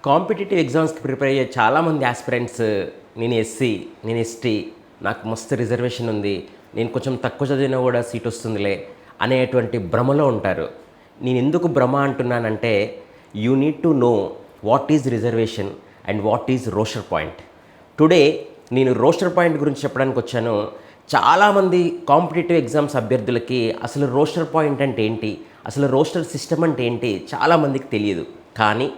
Competitive ఎగ్జామ్స్కి prepare అయ్యే చాలామంది ఆస్పిరెంట్స్ నేను ఎస్సీ, నేను ఎస్టీ, నాకు మస్తు రిజర్వేషన్ ఉంది, నేను కొంచెం తక్కువ చదివినా కూడా సీట్ వస్తుందిలే అనేటువంటి భ్రమలో ఉంటారు. నేను ఎందుకు భ్రమ అంటున్నానంటే you need to know what is reservation and what is roster point. Today నేను రోస్టర్ పాయింట్ గురించి చెప్పడానికి వచ్చాను. చాలామంది కాంపిటేటివ్ ఎగ్జామ్స్ అభ్యర్థులకి అసలు రోస్టర్ పాయింట్ అంటే ఏంటి, అసలు రోస్టర్ సిస్టమ్ అంటే ఏంటి చాలామందికి తెలియదు. కానీ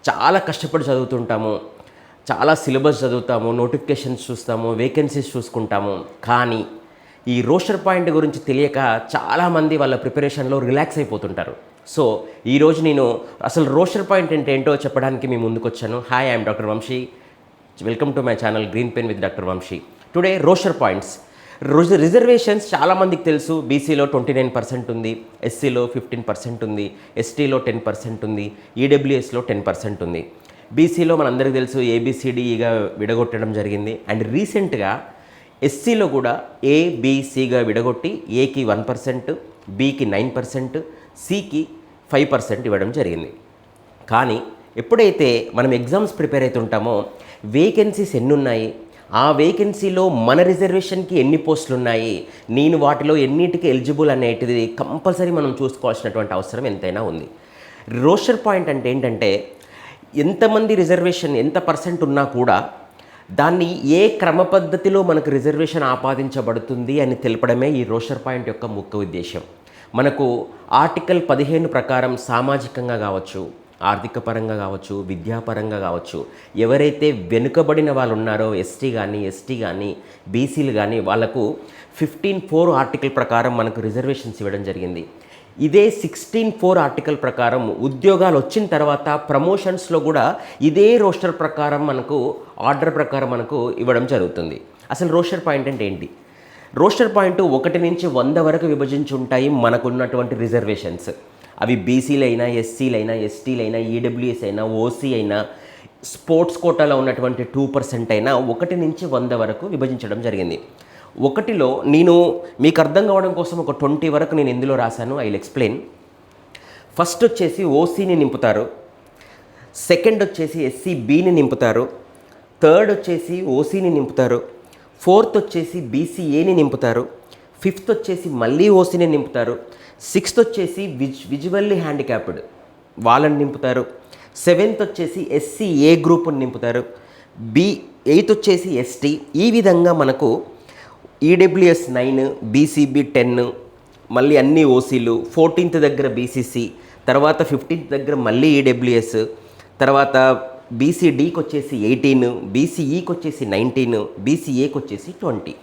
చాలా కష్టపడి చదువుతుంటాము, చాలా సిలబస్ చదువుతాము, నోటిఫికేషన్స్ చూస్తాము, వేకెన్సీస్ చూసుకుంటాము. కానీ ఈ రోస్టర్ పాయింట్ గురించి తెలియక చాలామంది వాళ్ళ ప్రిపరేషన్లో రిలాక్స్ అయిపోతుంటారు. సో ఈరోజు నేను అసలు రోస్టర్ పాయింట్ అంటే ఏంటో చెప్పడానికి మీ ముందుకు వచ్చాను. Hi, I'm doctor Vamsi. Welcome to my channel green pen with doctor Vamsi. Today roster points. Reservations చాలామందికి తెలుసు. బీసీలో 29% ఉంది, ఎస్సీలో 15% ఉంది, ఎస్టీలో 10% ఉంది, ఈడబ్ల్యూఎస్లో 10% ఉంది. బీసీలో మనందరికీ తెలుసు ఏబిసిడిఈగా విడగొట్టడం జరిగింది. అండ్ రీసెంట్గా ఎస్సీలో కూడా ఏబిసిగా విడగొట్టి ఏకి 1%, బికి 9%, సికి 5% ఇవ్వడం జరిగింది. కానీ ఎప్పుడైతే మనం ఎగ్జామ్స్ ప్రిపేర్ అవుతుంటామో వేకెన్సీస్ ఎన్ని ఉన్నాయి, ఆ వేకెన్సీలో మన రిజర్వేషన్కి ఎన్ని పోస్టులు ఉన్నాయి, నేను వాటిలో ఎన్నిటికి ఎలిజిబుల్ అనేటిది కంపల్సరీ మనం చూసుకోవాల్సినటువంటి అవసరం ఎంతైనా ఉంది. రోస్టర్ పాయింట్ అంటే ఏంటంటే ఎంతమంది రిజర్వేషన్ ఎంత పర్సెంట్ ఉన్నా కూడా దాన్ని ఏ క్రమ పద్ధతిలో మనకు రిజర్వేషన్ ఆపాదించబడుతుంది అని తెలపడమే ఈ రోస్టర్ పాయింట్ యొక్క ముఖ్య ఉద్దేశం. మనకు ఆర్టికల్ 15 ప్రకారం సామాజికంగా కావచ్చు, ఆర్థిక పరంగా కావచ్చు, విద్యాపరంగా కావచ్చు, ఎవరైతే వెనుకబడిన వాళ్ళు ఉన్నారో ఎస్టీ కానీ బీసీలు కానీ వాళ్ళకు 15(4) ఆర్టికల్ ప్రకారం మనకు రిజర్వేషన్స్ ఇవ్వడం జరిగింది. ఇదే 16(4) ఆర్టికల్ ప్రకారం ఉద్యోగాలు వచ్చిన తర్వాత ప్రమోషన్స్లో కూడా ఇదే రోస్టర్ ప్రకారం మనకు ఆర్డర్ ప్రకారం మనకు ఇవ్వడం జరుగుతుంది. అసలు రోస్టర్ పాయింట్ అంటే ఏంటి? రోస్టర్ పాయింట్ 1 నుంచి 100 వరకు విభజించి ఉంటాయి మనకున్నటువంటి రిజర్వేషన్స్. అవి బీసీలైనా, ఎస్సీలైనా, ఎస్టీలైనా, ఈడబ్ల్యూఎస్ అయినా, ఓసీ అయినా, స్పోర్ట్స్ కోటాలో ఉన్నటువంటి 2% అయినా 1 నుంచి 100 వరకు విభజించడం జరిగింది. 1లో నేను మీకు అర్థం కావడం కోసం ఒక 20 వరకు నేను ఎందులో రాశాను, ఐ విల్ ఎక్స్ప్లెయిన్. ఫస్ట్ వచ్చేసి ఓసీని నింపుతారు, సెకండ్ వచ్చేసి ఎస్సీబీని నింపుతారు, థర్డ్ వచ్చేసి ఓసీని నింపుతారు, ఫోర్త్ వచ్చేసి బీసీఏని నింపుతారు, ఫిఫ్త్ వచ్చేసి మళ్ళీ ఓసీని నింపుతారు, సిక్స్త్ వచ్చేసి విజువల్లీ హ్యాండిక్యాప్డ్ వాళ్ళని నింపుతారు, సెవెంత్ వచ్చేసి ఎస్సీఏ గ్రూప్ని నింపుతారు, ఎయిత్ వచ్చేసి ఎస్టీ. ఈ విధంగా మనకు ఈడబ్ల్యూఎస్ 9, బీసీబీ 10, మళ్ళీ అన్ని ఓసీలు, 14th దగ్గర బీసీసీ, తర్వాత 15th దగ్గర మళ్ళీ ఈడబ్ల్యూఎస్, తర్వాత బీసీడీకి వచ్చేసి 18, బీసీఈకి వచ్చేసి 19, బీసీఏకి వచ్చేసి 20.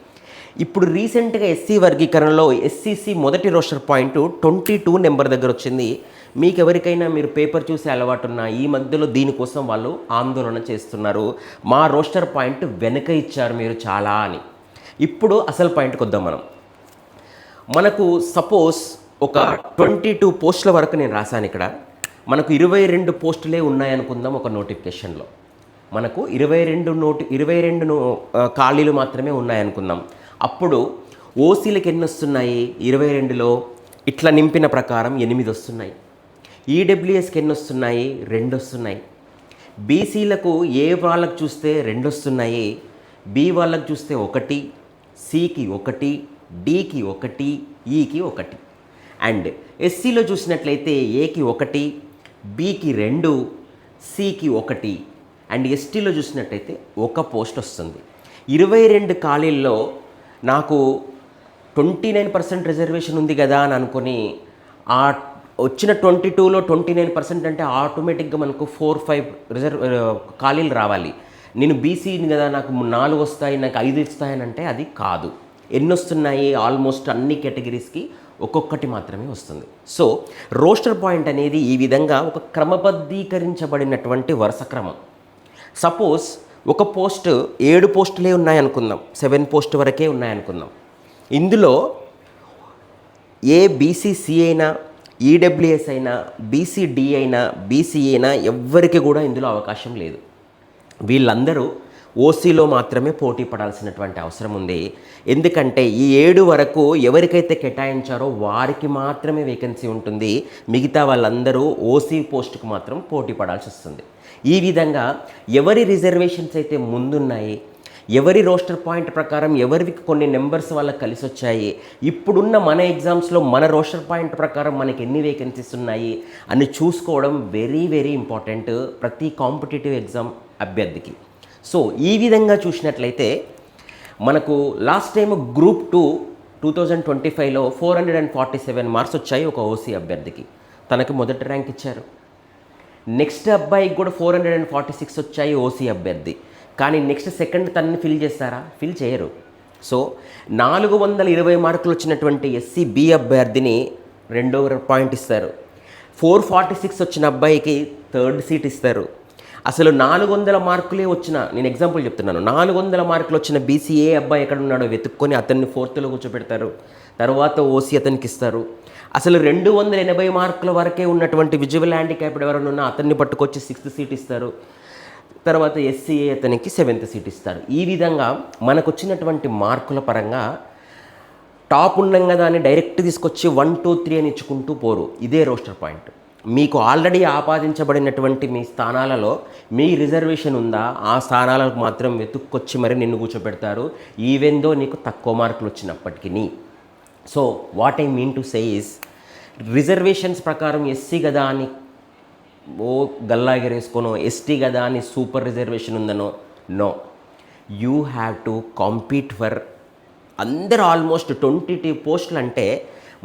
ఇప్పుడు రీసెంట్గా ఎస్సీ వర్గీకరణలో ఎస్సీసీ మొదటి రోస్టర్ పాయింట్ 22 నెంబర్ దగ్గర వచ్చింది. మీకు ఎవరికైనా మీరు పేపర్ చూసే అలవాటు ఉన్నా ఈ మధ్యలో దీనికోసం వాళ్ళు ఆందోళన చేస్తున్నారు, మా రోస్టర్ పాయింట్ వెనక ఇచ్చారు మీరు చాలా అని. ఇప్పుడు అసలు పాయింట్కి వద్దాం మనం. మనకు సపోజ్ ఒక 22 పోస్టుల వరకు నేను రాశాను. ఇక్కడ మనకు 22 పోస్టులే ఉన్నాయనుకుందాం. ఒక నోటిఫికేషన్లో మనకు 22 ఖాళీలు మాత్రమే ఉన్నాయనుకుందాం. అప్పుడు ఓసీలకు ఎన్ని వస్తున్నాయి? 22లో ఇట్లా నింపిన ప్రకారం 8 వస్తున్నాయి. ఈడబ్ల్యూఎస్కి ఎన్ని వస్తున్నాయి? 2 వస్తున్నాయి. బీసీలకు ఏ వాళ్ళకు చూస్తే 2 వస్తున్నాయి, బి వాళ్ళకు చూస్తే 1, సికి 1, డికి 1, ఈకి 1. అండ్ ఎస్సీలో చూసినట్లయితే ఏకి 1, బికి 2, సికి 1. అండ్ ఎస్టీలో చూసినట్టయితే 1 పోస్ట్ వస్తుంది. 22 ఖాళీల్లో నాకు 29% రిజర్వేషన్ ఉంది కదా అని అనుకొని ఆ వచ్చిన 22లో 29% అంటే ఆటోమేటిక్గా మనకు 4-5 ఖాళీలు రావాలి. నేను బీసీని కదా, నాకు 4 వస్తాయి, నాకు 5 వస్తాయని అంటే అది కాదు. ఎన్ని వస్తున్నాయి? ఆల్మోస్ట్ అన్ని కేటగిరీస్కి ఒక్కొక్కటి మాత్రమే వస్తుంది. సో రోస్టర్ పాయింట్ అనేది ఈ విధంగా ఒక క్రమబద్ధీకరించబడినటువంటి వరుస క్రమం. సపోజ్ ఒక పోస్ట్ 7 పోస్టులే ఉన్నాయనుకుందాం, 7 పోస్ట్ వరకే ఉన్నాయనుకుందాం. ఇందులో ఏ బీసీసీ అయినా, ఈడబ్ల్యూఎస్ అయినా, బీసీడీ అయినా, బీసీఏ అయినా ఎవ్వరికి కూడా ఇందులో అవకాశం లేదు. వీళ్ళందరూ ఓసీలో మాత్రమే పోటీ పడాల్సినటువంటి అవసరం ఉంది. ఎందుకంటే ఈ 7 వరకు ఎవరికైతే కేటాయించారో వారికి మాత్రమే వేకెన్సీ ఉంటుంది. మిగతా వాళ్ళందరూ ఓసీ పోస్టుకు మాత్రం పోటీ పడాల్సి వస్తుంది. ఈ విధంగా ఎవరి రిజర్వేషన్స్ అయితే ముందున్నాయి, ఎవరి రోస్టర్ పాయింట్ ప్రకారం ఎవరికి కొన్ని నెంబర్స్ వాళ్ళకి కలిసి వచ్చాయి, ఇప్పుడున్న మన ఎగ్జామ్స్లో మన రోస్టర్ పాయింట్ ప్రకారం మనకి ఎన్ని వేకెన్సీస్ ఉన్నాయి అని చూసుకోవడం వెరీ వెరీ ఇంపార్టెంట్ ప్రతి కాంపిటేటివ్ ఎగ్జామ్ అభ్యర్థికి. సో ఈ విధంగా చూసినట్లయితే మనకు లాస్ట్ టైం గ్రూప్ 2025లో 447 మార్క్స్ వచ్చాయి ఒక ఓసీ అభ్యర్థికి, తనకి మొదటి ర్యాంక్ ఇచ్చారు. నెక్స్ట్ అబ్బాయికి కూడా 446 వచ్చాయి ఓసీ అభ్యర్థి, కానీ నెక్స్ట్ సెకండ్ తనని ఫిల్ చేస్తారా? ఫిల్ చేయరు. సో 420 మార్కులు వచ్చినటువంటి ఎస్సీ బి అభ్యర్థిని రెండో పాయింట్ ఇస్తారు. 446 వచ్చిన అబ్బాయికి థర్డ్ సీట్ ఇస్తారు. అసలు 400 మార్కులే వచ్చిన, నేను ఎగ్జాంపుల్ చెప్తున్నాను, 400 మార్కులు వచ్చిన బీసీఏ అబ్బాయి ఎక్కడ ఉన్నాడో వెతుక్కొని అతన్ని 4th కూర్చోబెడతారు. తర్వాత ఓసీ అతనికి ఇస్తారు. అసలు 280 మార్కుల వరకే ఉన్నటువంటి విజువల్ హ్యాండిక్యాప్డ్ ఎవరైనా ఉన్నా అతన్ని పట్టుకొచ్చి 6th సీట్ ఇస్తారు. తర్వాత ఎస్సీఏ అతనికి 7th సీట్ ఇస్తారు. ఈ విధంగా మనకు వచ్చినటువంటి మార్కుల పరంగా టాప్ ఉన్నాం కదా అని డైరెక్ట్ తీసుకొచ్చి 1, 2, 3 అని ఇచ్చుకుంటూ పోరు. ఇదే రోస్టర్ పాయింట్. మీకు ఆల్రెడీ ఆపాదించబడినటువంటి మీ స్థానాలలో మీ రిజర్వేషన్ ఉందా, ఆ స్థానాలకు మాత్రం వెతుక్కొచ్చి మరి నిన్ను కూర్చోబెడతారు, ఈవెన్ దో నీకు తక్కువ మార్కులు వచ్చినప్పటికీ. So what I mean to say is, reservations ప్రకారం ఎస్సీ కదా అని ఓ గల్లా ఎగరేసుకోనో, ఎస్టీ కదా అని సూపర్ రిజర్వేషన్ ఉందనో, no, you have to compete for అందరు ఆల్మోస్ట్ 22 పోస్టులు. అంటే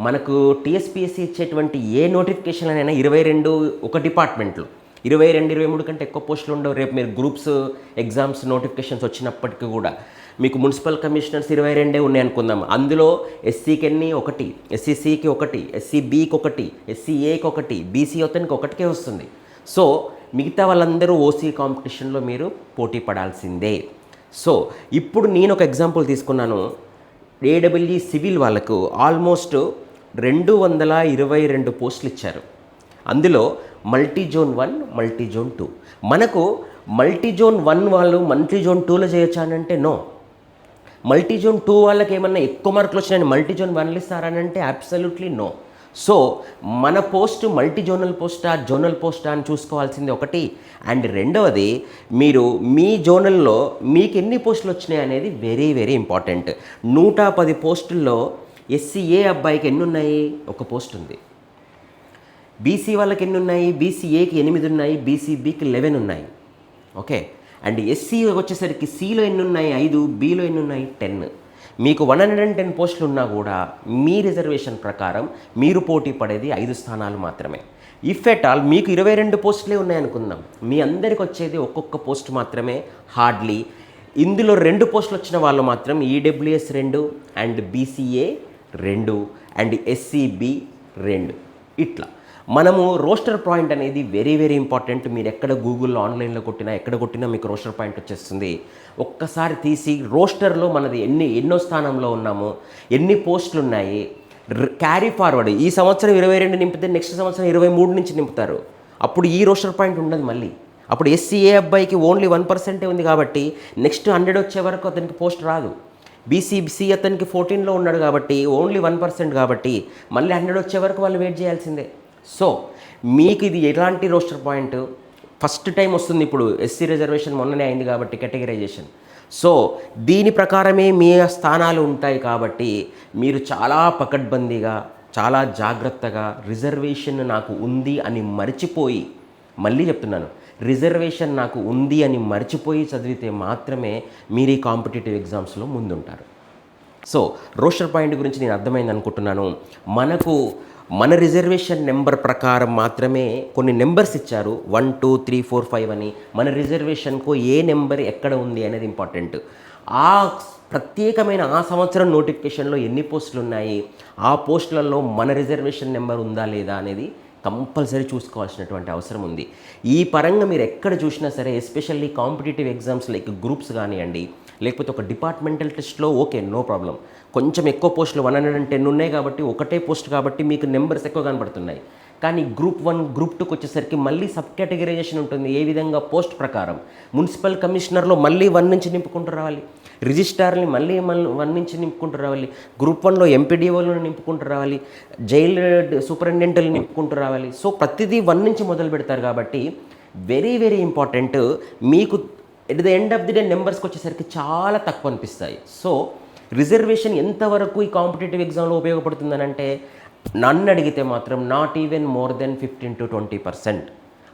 మనకు టీఎస్పీఎస్సీ ఇచ్చేటువంటి ఏ నోటిఫికేషన్ అయినా 22 ఒక డిపార్ట్మెంట్లో 22, 23 కంటే ఎక్కువ పోస్టులు ఉండవు. రేపు మీరు గ్రూప్స్ ఎగ్జామ్స్ నోటిఫికేషన్స్ వచ్చినప్పటికీ కూడా మీకు మున్సిపల్ కమిషనర్స్ 22 ఉన్నాయి అనుకుందాం. అందులో ఎస్సీకి ఎన్ని? 1, ఎస్సీసీకి 1, ఎస్సీబీకి 1, ఎస్సీఏకి 1, బీసీ అతనికి 1కే వస్తుంది. సో మిగతా వాళ్ళందరూ ఓసీ కాంపిటీషన్లో మీరు పోటీ పడాల్సిందే. సో ఇప్పుడు నేను ఒక ఎగ్జాంపుల్ తీసుకున్నాను. ఏడబ్ల్యూ సివిల్ వాళ్ళకు ఆల్మోస్ట్ 222 పోస్టులు ఇచ్చారు. అందులో మల్టీ జోన్ 1, మల్టీ జోన్ 2. మనకు మల్టీ జోన్ 1 వాళ్ళు మల్టీ జోన్ 2లో చేయొచ్చా అని అంటే నో. మల్టీ జోన్ 2 వాళ్ళకి ఏమన్నా ఎక్కువ మార్కులు వచ్చినాయని మల్టీ జోన్ 1లో ఇస్తారని అంటే అబ్సల్యూట్లీ నో. సో మన పోస్ట్ మల్టీ జోనల్ పోస్టా, జోనల్ పోస్టా అని చూసుకోవాల్సింది ఒకటి. అండ్ రెండవది, మీరు మీ జోనల్లో మీకు ఎన్ని పోస్టులు వచ్చినాయి అనేది వెరీ వెరీ ఇంపార్టెంట్. 110 పోస్టుల్లో ఎస్సీఏ అబ్బాయికి ఎన్ని ఉన్నాయి? 1 పోస్ట్ ఉంది. బీసీ వాళ్ళకి ఎన్ని ఉన్నాయి? బీసీఏకి 8 ఉన్నాయి, బీసీబీకి 11 ఉన్నాయి. ఓకే. అండ్ ఎస్సీ వచ్చేసరికి సిలో ఎన్ని ఉన్నాయి? 5, బీలో ఎన్ని ఉన్నాయి? 10. మీకు 110 పోస్టులు ఉన్నా కూడా మీ రిజర్వేషన్ ప్రకారం మీరు పోటీ పడేది 5 స్థానాలు మాత్రమే. ఇఫ్ ఎట్ ఆల్ మీకు 22 పోస్టులే ఉన్నాయనుకుందాం, మీ అందరికి వచ్చేది ఒక్కొక్క పోస్ట్ మాత్రమే హార్డ్లీ. ఇందులో 2 పోస్టులు వచ్చిన వాళ్ళు మాత్రం EWS 2 and BCA 2 and SCB 2. ఇట్లా మనము రోస్టర్ పాయింట్ అనేది వెరీ వెరీ ఇంపార్టెంట్. మీరు ఎక్కడ గూగుల్లో ఆన్లైన్లో కొట్టినా ఎక్కడ కొట్టినా మీకు రోస్టర్ పాయింట్ వచ్చేస్తుంది. ఒక్కసారి తీసి రోస్టర్లో మనది ఎన్నో స్థానంలో ఉన్నాము, ఎన్ని పోస్టులు ఉన్నాయి, క్యారీ ఫార్వర్డ్. ఈ సంవత్సరం 22 నింపితే నెక్స్ట్ సంవత్సరం 23 నుంచి నింపుతారు. అప్పుడు ఈ రోస్టర్ పాయింట్ ఉండదు మళ్ళీ. అప్పుడు ఎస్సీఏ అబ్బాయికి ఓన్లీ 1% ఉంది కాబట్టి నెక్స్ట్ 100 వచ్చే వరకు అతనికి పోస్ట్ రాదు. బీసీ అతనికి 14లో ఉన్నాడు కాబట్టి ఓన్లీ 1% కాబట్టి మళ్ళీ 100 వచ్చే వరకు వాళ్ళు వెయిట్ చేయాల్సిందే. సో మీకు ఇది ఎలాంటి రోస్టర్ పాయింట్? ఫస్ట్ టైం వస్తుంది ఇప్పుడు. ఎస్సీ రిజర్వేషన్ మొన్ననే అయింది కాబట్టి కేటగిరైజేషన్. సో దీని ప్రకారమే మీ స్థానాలు ఉంటాయి కాబట్టి మీరు చాలా పకడ్బందీగా, చాలా జాగ్రత్తగా రిజర్వేషన్ నాకు ఉంది అని మర్చిపోయి, మళ్ళీ చెప్తున్నాను, రిజర్వేషన్ నాకు ఉంది అని మర్చిపోయి చదివితే మాత్రమే మీరు ఈ కాంపిటేటివ్ ఎగ్జామ్స్లో ముందుంటారు. సో రోస్టర్ పాయింట్ గురించి నేను అర్థమైంది అనుకుంటున్నాను. మన రిజర్వేషన్ నెంబర్ ప్రకారం మాత్రమే కొన్ని నెంబర్స్ ఇచ్చారు, 1, 2, 3, 4, 5 అని. మన రిజర్వేషన్కు ఏ నెంబర్ ఎక్కడ ఉంది అనేది ఇంపార్టెంట్. ఆ ప్రత్యేకమైన ఆ సంవత్సరం నోటిఫికేషన్లో ఎన్ని పోస్టులు ఉన్నాయి, ఆ పోస్టులలో మన రిజర్వేషన్ నెంబర్ ఉందా లేదా అనేది కంపల్సరీ చూసుకోవాల్సినటువంటి అవసరం ఉంది. ఈ పరంగా మీరు ఎక్కడ చూసినా సరే, especially competitive exams like groups కానివ్వండి, లేకపోతే ఒక డిపార్ట్మెంటల్ టెస్ట్లో ఓకే, నో ప్రాబ్లం. కొంచెం ఎక్కువ పోస్టులు 110 ఉన్నాయి కాబట్టి ఒకటే పోస్ట్ కాబట్టి మీకు నెంబర్స్ ఎక్కువ కనబడుతున్నాయి. కానీ గ్రూప్ 1, గ్రూప్ 2కి వచ్చేసరికి మళ్ళీ సబ్ కేటగిరైజేషన్ ఉంటుంది. ఏ విధంగా? పోస్ట్ ప్రకారం. మున్సిపల్ కమిషనర్లో మళ్ళీ 1 నుంచి నింపుకుంటూ రావాలి, రిజిస్ట్రార్ని మళ్ళీ 1 నుంచి నింపుకుంటూ రావాలి, గ్రూప్ 1లో ఎంపీడీఓలను నింపుకుంటూ రావాలి, జైలు సూపరింటెండెంట్ని నింపుకుంటూ రావాలి. సో ప్రతిదీ 1 నుంచి మొదలు పెడతారు కాబట్టి వెరీ వెరీ ఇంపార్టెంట్. మీకు at the end of the day నెంబర్స్కి వచ్చేసరికి చాలా తక్కువ అనిపిస్తాయి. సో రిజర్వేషన్ ఎంతవరకు ఈ కాంపిటేటివ్ ఎగ్జామ్లో ఉపయోగపడుతుందని అంటే నన్ను అడిగితే మాత్రం not even more than 15 to 20%.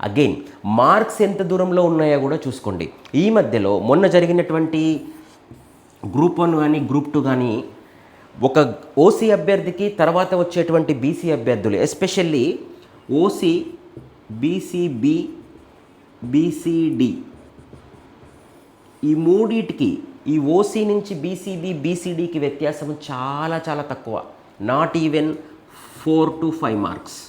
Again marks ఎంత దూరంలో ఉన్నాయో కూడా చూసుకోండి. ఈ మధ్యలో మొన్న జరిగినటువంటి గ్రూప్ 1 కానీ గ్రూప్ 2 కానీ ఒక ఓసీ అభ్యర్థికి తర్వాత వచ్చేటువంటి బీసీ అభ్యర్థులు, ఎస్పెషల్లీ ఓసీ, బీసీబీ, బీసీడి, ఈ మూడింటికి, ఈ ఓసీ నుంచి బీసీబీ, బీసీడీకి వ్యత్యాసం చాలా చాలా తక్కువ. Not even 4 to 5 marks.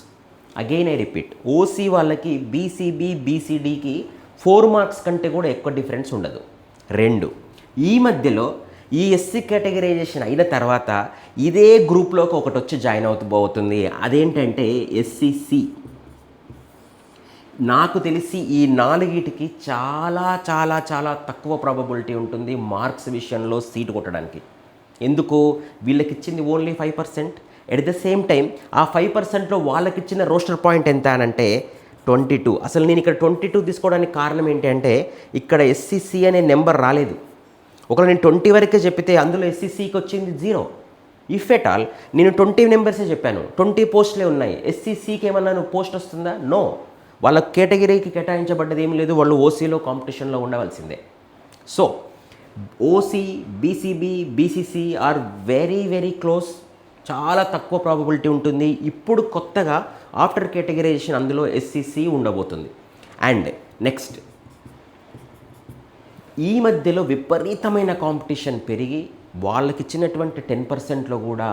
Again I repeat, OC వాళ్ళకి బీసీబీ, బీసీడీకి 4 మార్క్స్ కంటే కూడా ఎక్కువ డిఫరెన్స్ ఉండదు. 2, ఈ మధ్యలో ఈ ఎస్సీ కేటగరైజేషన్ అయిన తర్వాత ఇదే గ్రూప్లోకి ఒకటి వచ్చి జాయిన్ అవుతుంది. అదేంటంటే ఎస్సీసీ. నాకు తెలిసి ఈ 4టికి చాలా చాలా చాలా తక్కువ ప్రాబబిలిటీ ఉంటుంది మార్క్స్ విషయంలో సీటు కొట్టడానికి. ఎందుకు? వీళ్ళకి ఇచ్చింది only 5%. At the same time ఆ 5%లో వాళ్ళకి ఇచ్చిన రోస్టర్ పాయింట్ ఎంత అని అంటే 22. అసలు నేను ఇక్కడ 22 తీసుకోవడానికి కారణం ఏంటి అంటే ఇక్కడ ఎస్సీసీ అనే నెంబర్ రాలేదు. ఒకవేళ నేను 20 వరకే చెప్పితే అందులో ఎస్సీసీకి వచ్చింది 0. ఇఫ్ ఎట్ ఆల్ నేను 20 నెంబర్సే చెప్పాను, 20 పోస్టులే ఉన్నాయి. ఎస్సీసీకి ఏమన్నా పోస్ట్ వస్తుందా? నో. వాళ్ళ కేటగిరీకి కేటాయించబడ్డది ఏమీ లేదు. వాళ్ళు ఓసీలో కాంపిటీషన్లో ఉండవలసిందే. So OC, BCB, BCC are very very close. చాలా తక్కువ ప్రాబబిలిటీ ఉంటుంది. ఇప్పుడు కొత్తగా ఆఫ్టర్ కేటగరైజేషన్ అందులో ఎస్సీసీ ఉండబోతుంది. అండ్ నెక్స్ట్, ఈ మధ్యలో విపరీతమైన కాంపిటీషన్ పెరిగి వాళ్ళకి ఇచ్చినటువంటి 10%లో కూడా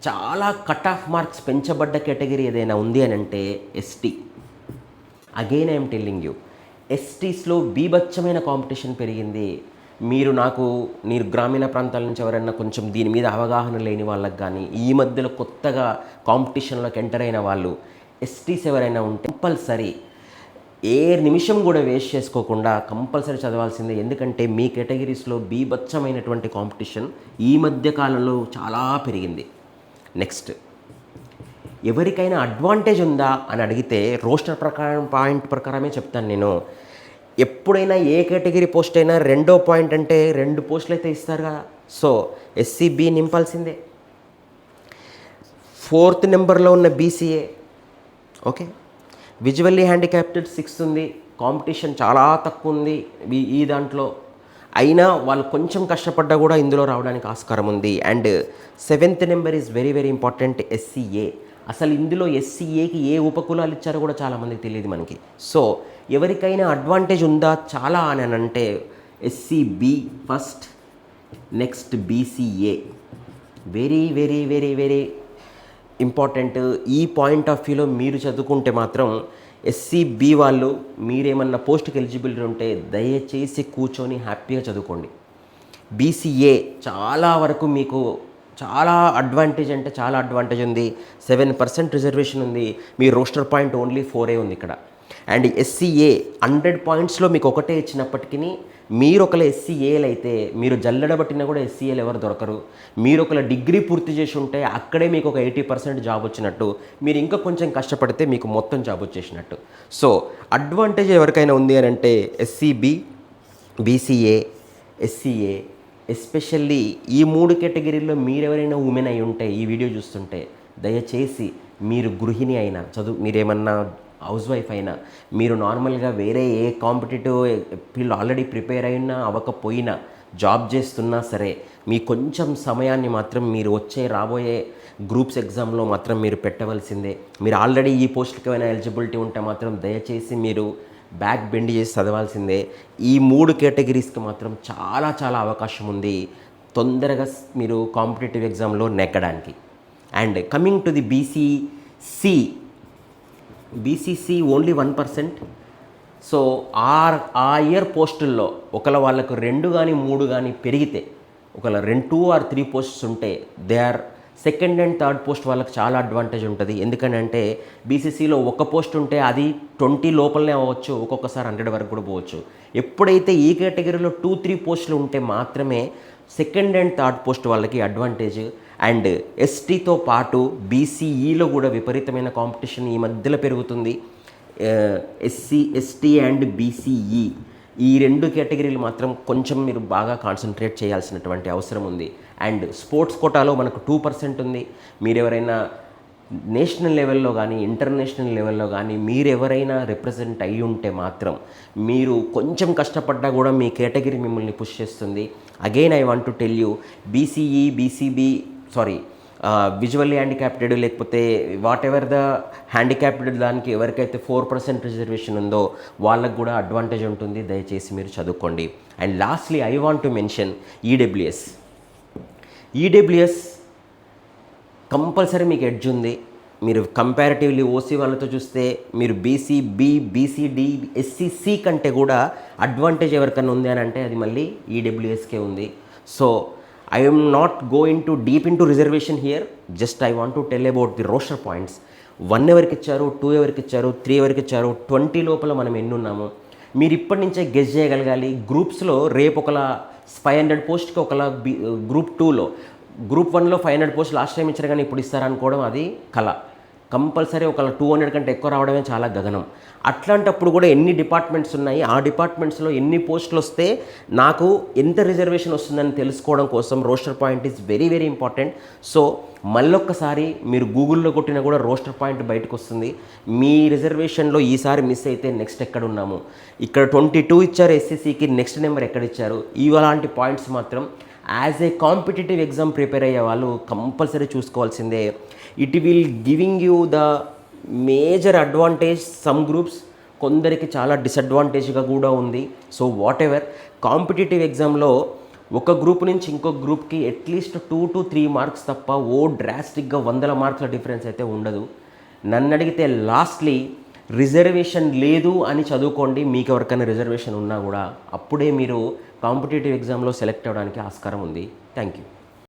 చాలా కట్ ఆఫ్ మార్క్స్ పెంచబడ్డ కేటగిరీ ఏదైనా ఉంది అని అంటే ST. Again I'm telling you, ఎస్టీస్లో బీభత్సమైన కాంపిటీషన్ పెరిగింది. మీరు గ్రామీణ ప్రాంతాల నుంచి ఎవరైనా కొంచెం దీని మీద అవగాహన లేని వాళ్ళకి కానీ, ఈ మధ్యలో కొత్తగా కాంపిటీషన్లోకి ఎంటర్ అయిన వాళ్ళు ఎస్టీస్ ఎవరైనా ఉంటే కంపల్సరీ ఏ నిమిషం కూడా వేస్ట్ చేసుకోకుండా కంపల్సరీ చదవాల్సిందే. ఎందుకంటే మీ కేటగిరీస్లో బీభత్సమైనటువంటి కాంపిటీషన్ ఈ మధ్య కాలంలో చాలా పెరిగింది. నెక్స్ట్, ఎవరికైనా అడ్వాంటేజ్ ఉందా అని అడిగితే రోస్టర్ పాయింట్ ప్రకారమే చెప్తాను నేను. ఎప్పుడైనా ఏ కేటగిరీ పోస్ట్ అయినా 2వ పాయింట్ అంటే 2 పోస్టులు అయితే ఇస్తారు కదా. So SCB నింపాల్సిందే. 4th నెంబర్లో ఉన్న బీసీఏ. ఓకే, విజువల్లీ హ్యాండిక్యాప్టెడ్ 6 ఉంది. కాంపిటీషన్ చాలా తక్కువ ఉంది ఈ దాంట్లో. అయినా వాళ్ళు కొంచెం కష్టపడ్డా కూడా ఇందులో రావడానికి ఆస్కారం ఉంది. And 7th number is very very important, SCA. అసలు ఇందులో ఎస్సీఏకి ఏ ఉపకులాలు ఇచ్చారో కూడా చాలామందికి తెలియదు మనకి. సో ఎవరికైనా అడ్వాంటేజ్ ఉందా చాలా అని అంటే SCB first, next BCA. Very very very very important. ఈ పాయింట్ ఆఫ్ వ్యూలో మీరు చదువుకుంటే మాత్రం ఎస్సీబీ వాళ్ళు మీరేమన్నా పోస్ట్కి ఎలిజిబిలిటీ ఉంటే దయచేసి కూర్చొని హ్యాపీగా చదువుకోండి. బీసీఏ చాలా వరకు మీకు చాలా అడ్వాంటేజ్ అంటే చాలా అడ్వాంటేజ్ ఉంది. 7% రిజర్వేషన్ ఉంది. మీ రోస్టర్ పాయింట్ ఓన్లీ 4 ఉంది ఇక్కడ. అండ్ ఎస్సీఏ 100 పాయింట్స్లో మీకు ఒకటే ఇచ్చినప్పటికీ మీరు ఒకవేళ ఎస్సీఏలు అయితే మీరు జల్లెడబట్టినా కూడా ఎస్సీఏలు ఎవరు దొరకరు. మీరు ఒకవేళ డిగ్రీ పూర్తి చేసి ఉంటే అక్కడే మీకు ఒక 80% జాబ్ వచ్చినట్టు. మీరు ఇంకా కొంచెం కష్టపడితే మీకు మొత్తం జాబ్ వచ్చేసినట్టు. సో అడ్వాంటేజ్ ఎవరికైనా ఉంది అని అంటే ఎస్సీబీ, బీసీఏ, ఎస్సీఏ. ఎస్పెషల్లీ ఈ 3 కేటగిరీల్లో మీరెవరైనా ఉమెన్ అయి ఉంటే ఈ వీడియో చూస్తుంటే దయచేసి మీరు గృహిణి అయినా మీరేమన్నా హౌస్ వైఫ్ అయినా, మీరు నార్మల్గా వేరే ఏ కాంపిటేటివ్ ఫీల్డ్ ఆల్రెడీ ప్రిపేర్ అయినా అవ్వకపోయినా జాబ్ చేస్తున్నా సరే మీ కొంచెం సమయాన్ని మాత్రం మీరు రాబోయే గ్రూప్స్ ఎగ్జామ్లో మాత్రం మీరు పెట్టవలసిందే. మీరు ఆల్రెడీ ఈ పోస్ట్కి ఏమైనా ఎలిజిబిలిటీ ఉంటే మాత్రం దయచేసి మీరు బ్యాక్ బెండ్ చేసి చదవాల్సిందే. ఈ 3 కేటగిరీస్కి మాత్రం చాలా చాలా అవకాశం ఉంది తొందరగా మీరు కాంపిటేటివ్ ఎగ్జామ్లో నెగ్గడానికి. And coming to the BCC only 1%. So ఆ ఇయర్ పోస్టుల్లో ఒకవేళ వాళ్ళకు 2 కానీ 3 కానీ పెరిగితే, ఒకవేళ 2 or 3 పోస్ట్స్ ఉంటే they are second and third post వాళ్ళకి చాలా అడ్వాంటేజ్ ఉంటుంది. ఎందుకంటే బీసీసీలో ఒక పోస్ట్ ఉంటే అది 20 లోపలనే అవ్వచ్చు, ఒక్కొక్కసారి 100 వరకు కూడా పోవచ్చు. ఎప్పుడైతే ఈ కేటగిరీలో 2-3 పోస్టులు ఉంటే మాత్రమే సెకండ్ అండ్ థర్డ్ పోస్ట్ వాళ్ళకి అడ్వాంటేజ్. అండ్ ఎస్టీతో పాటు బీసీఈలో కూడా విపరీతమైన కాంపిటీషన్ ఈ మధ్యలో పెరుగుతుంది. ఎస్సీ ఎస్టీ అండ్ బీసీఈ ఈ రెండు కేటగిరీలు మాత్రం కొంచెం మీరు బాగా కాన్సన్ట్రేట్ చేయాల్సినటువంటి అవసరం ఉంది. అండ్ స్పోర్ట్స్ కోటాలో మనకు 2% ఉంది. మీరు ఎవరైనా నేషనల్ లెవెల్లో కానీ ఇంటర్నేషనల్ లెవెల్లో కానీ మీరు ఎవరైనా రిప్రజెంట్ అయ్యి ఉంటే మాత్రం మీరు కొంచెం కష్టపడ్డా కూడా మీ కేటగిరీ మిమ్మల్ని పుష్ చేస్తుంది. Again I want to tell you, BCE BCB visually handicapped లేకపోతే వాట్ ఎవర్ ద హ్యాండిక్యాప్టెడ్ దానికి ఎవరికైతే 4% రిజర్వేషన్ ఉందో వాళ్ళకు కూడా అడ్వాంటేజ్ ఉంటుంది. దయచేసి మీరు చదువుకోండి. And lastly I want to mention EWS compulsory మీకు ఎడ్జ్ ఉంది. మీరు కంపారిటివ్లీ ఓసీ వాళ్ళతో చూస్తే మీరు బీసీబీ బీసీడీ ఎస్సీసీ కంటే కూడా అడ్వాంటేజ్ ఎవరికైనా ఉంది అని అంటే అది మళ్ళీ ఈడబ్ల్యూఎస్కే ఉంది. So I am not going to deep into reservation here. Just I want to tell about the roster points. 1 ఎవరికి ఇచ్చారు, 2 ఎవరికి ఇచ్చారు, 3 ఎవరికి ఇచ్చారు, 20 లోపల మనం ఎన్ని ఉన్నాము మీరు ఇప్పటి నుంచే గెస్ చేయగలగాలి. గ్రూప్స్లో రేపు ఒకలా 500 పోస్ట్కి ఒకలా గ్రూప్ 2లో, గ్రూప్ 1లో 500 పోస్ట్ లాస్ట్ టైం ఇచ్చారు కానీ ఇప్పుడు ఇస్తారనుకోవడం అది కళ. కంపల్సరీ ఒక 200 కంటే ఎక్కువ రావడమే చాలా గగనం. అట్లాంటప్పుడు కూడా ఎన్ని డిపార్ట్మెంట్స్ ఉన్నాయి, ఆ డిపార్ట్మెంట్స్లో ఎన్ని పోస్టులు వస్తే నాకు ఎంత రిజర్వేషన్ వస్తుందని తెలుసుకోవడం కోసం roster point is very very important. So మళ్ళొక్కసారి మీరు గూగుల్లో కొట్టినా కూడా రోస్టర్ పాయింట్ బయటకు వస్తుంది. మీ రిజర్వేషన్లో ఈసారి మిస్ అయితే నెక్స్ట్ ఎక్కడ ఉన్నాము, ఇక్కడ 22 ఇచ్చారు ఎస్సీసీకి, నెక్స్ట్ నెంబర్ ఎక్కడ ఇచ్చారు, ఇలాంటి పాయింట్స్ మాత్రం as a competitive exam prepare అయ్యే వాళ్ళు కంపల్సరీ చూసుకోవాల్సిందే. It will giving you the major advantage some groups, కొందరికి చాలా డిసడ్వాంటేజ్గా కూడా ఉంది. సో వాట్ ఎవర్ కాంపిటేటివ్ ఎగ్జామ్లో ఒక గ్రూప్ నుంచి ఇంకొక గ్రూప్కి అట్లీస్ట్ 2 to 3 మార్క్స్ తప్ప డ్రాస్టిక్గా 100 మార్కుల డిఫరెన్స్ అయితే ఉండదు. నన్ను అడిగితే లాస్ట్లీ రిజర్వేషన్ లేదు అని చదువుకోండి. మీకు ఎవరికైనా రిజర్వేషన్ ఉన్నా కూడా అప్పుడే మీరు కాంపిటేటివ్ ఎగ్జామ్లో సెలెక్ట్ అవ్వడానికి ఆస్కారం ఉంది. Thank you.